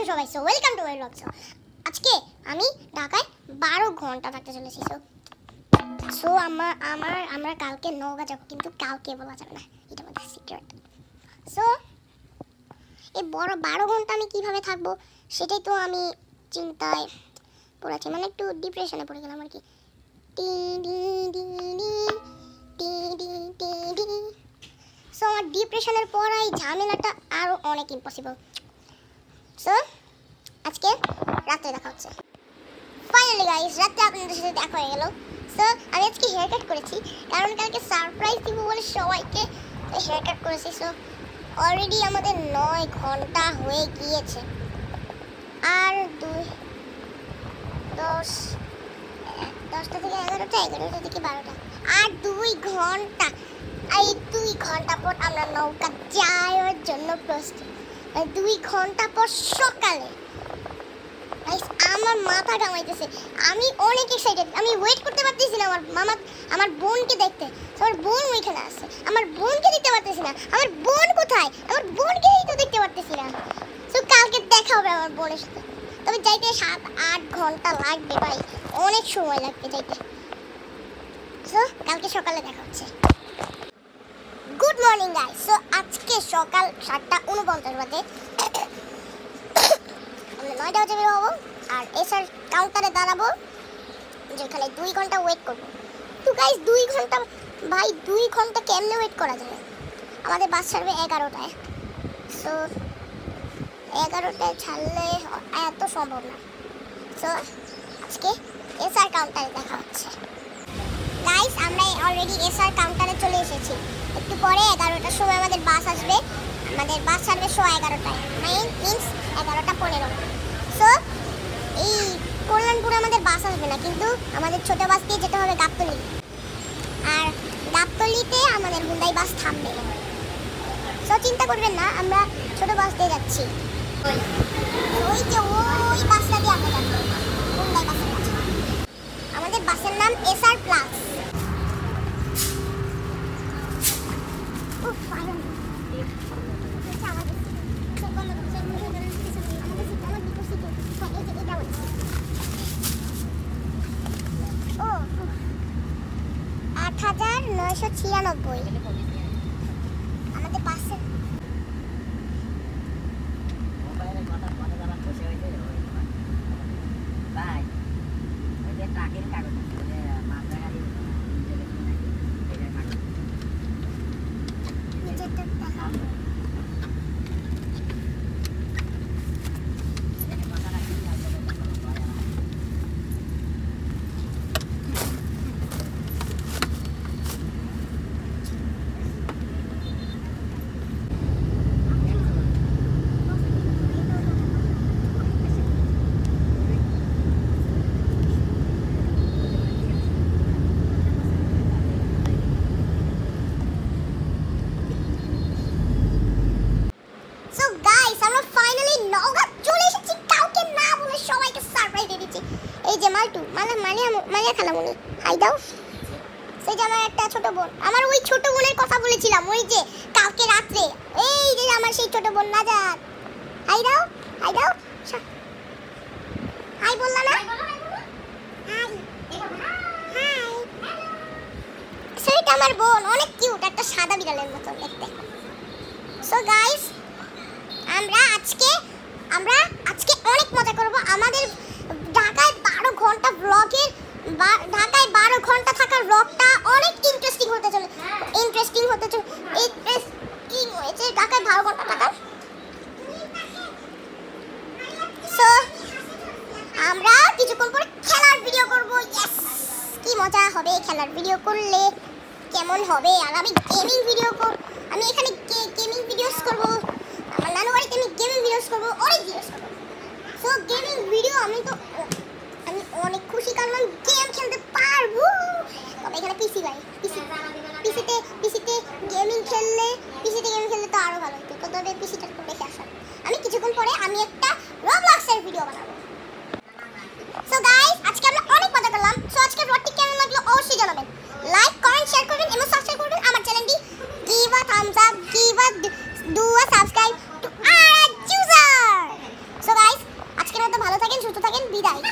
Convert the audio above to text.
আছো সবাই? So welcome to my blog. আজকে আমি ঢাকায় 12 ঘন্টা থাকতে চলেছি। সো আমরা কালকে নওগাঁ যাব, কিন্তু কালকে বলা যাবে না, এটা আমাদের সিক্রেট। সো এই বড় 12 ঘন্টা আমি কিভাবে থাকবো সেটাই তো আমি চিন্তায় পড়েছি, মানে একটু ডিপ্রেশনে পড়ে গেলাম আর কি। সো আমার ডিপ্রেশনের পর এই ঝামেলাটা আরও অনেক ইম্পসিবল। সো আজকে রাত্রে দেখা হচ্ছে। ফাইনালি গাইস, রাত্রে আপনাদের সাথে দেখা হয়ে গেল। সো আমি আজকে হেয়ার কাট করেছি, কারণ কালকে সারপ্রাইজ দিব বলে সবাইকে হেয়ার কাট করেছি। সো অলরেডি আমাদের 9 ঘন্টা হয়ে গিয়েছে, আর 10টা থেকে 11টা, 11টা থেকে 12টা, আর 2 ঘন্টা। এই 2 ঘন্টা পর আমরা নৌকা যাওয়ার জন্য প্রস্তুত। 2 ঘন্টা পর সকালে আমার মাথা ঘামাইতেছে, আমি অনেক এক্সাইটেড, আমি ওয়েট করতে পারতেছি না আমার বোনকে দেখতে। আমার বোন ওইখানে আছে, আমার বোনকে দেখতে পারতেছি না। আমার বোন কোথায়? আমার বোনকেই তো দেখতে পারতেছি না। তো কালকে দেখা হবে আমার বোনের সাথে, তবে যাইতে 7-8 ঘন্টা লাগবে ভাই, অনেক সময় লাগবে যাইতে। সো কালকে সকালে দেখা হচ্ছে। Good morning guys. সো আজকে সকাল 7:49 বাজে, আমরা 9টা বাজে বের হবো, আর এসআর কাউন্টারে দাঁড়াবো, যেখানে 2 ঘন্টা ওয়েট করবো। তো গাইস 2 ঘন্টা, ভাই 2 ঘন্টা কেমনে ওয়েট করা যাবে? আমাদের বাস ছাড়বে 11টায়। সো 11টায় ছাড়লে এত সম্ভব না। সো আজকে এসআর কাউন্টারে দেখা হচ্ছে। গাইস আমরা অলরেডি এসআর কাউন্টারে চলে এসেছি। একটু পরে 11টার সময় আমাদের বাস আসবে, আমাদের বাস ছাড়বে 11:15, মিন্স 11:15। সো এই কল্যাণপুরে আমাদের বাস আসবে না, কিন্তু আমাদের ছোট বাস দিয়ে যেতে হবে গাবতলী, আর গাবতলীতে আমাদের হুন্ডাই বাস থামবে। সো চিন্তা করবেন না, আমরা ছোট বাস দিয়ে যাচ্ছি। ওই যে ওই বাসটা দিয়ে আমরা যাচ্ছি, হুন্ডাই বাসের কাছে। আমাদের বাসের নাম এসআর প্লাস। আমাদের বাসে মালিয়া খালামুনি হাই দাও। সেই যে আমার একটা ছোট বোন, আমার ওই ছোট বোনের কথা বলেছিলাম, ওই যে কালকে রাত্রে, এই যে আমার সেই ছোট বোন নাজাত, হাই দাও, হাই দাও, হাই বললা না? High high. সেইটা আমার বোন, অনেক কিউট, একটা সাদা বিড়ালের মতো দেখতে। সো গাইস আমরা আজকে অনেক মজা করব। আমাদের ঢাকায় 12 ঘন্টা ব্লগের, ঢাকায় 12 ঘন্টা থাকার ব্লগটা অনেক ইন্টারেস্টিং হতে চলেছে। ঢাকায় 12 ঘন্টা থাকার। সো আমরা কিছুক্ষণ পরে খেলার ভিডিও করব। ইয়েস, কি মজা হবে খেলার ভিডিও করলে, কেমন হবে। আর আমি গেমিং ভিডিও আমি এখানে গেমিং ভিডিওস করব, আমার নানু বাড়িতে আমি গেমিং ভিডিওস করব, অনেক ভিডিওস করব। সো গেমিং ভিডিও আমি অনেক খুশি, কারণ আমি গেম খেলতে পারবো। তবে এখানে পিসিতে গেমিং খেললে তো আরো ভালো হতো, তবে পিসিটা একটু বেশি আসা। আমি কিছুক্ষণ পরে একটা রবলক্সের ভিডিও বানাবো। সো গাইস আজকে আমরা অনেক মজা করলাম। সো আজকে ব্লগটি কেমন লাগলো অবশ্যই জানাবেন। লাইক, কমেন্ট, শেয়ার করবেন এবং সাবস্ক্রাইব করবেন আমার চ্যানেলটি। Give a thumbs up, do a subscribe to আর চুজার। সো গাইস থাকেন, সুস্থ থাকেন, বিদায়।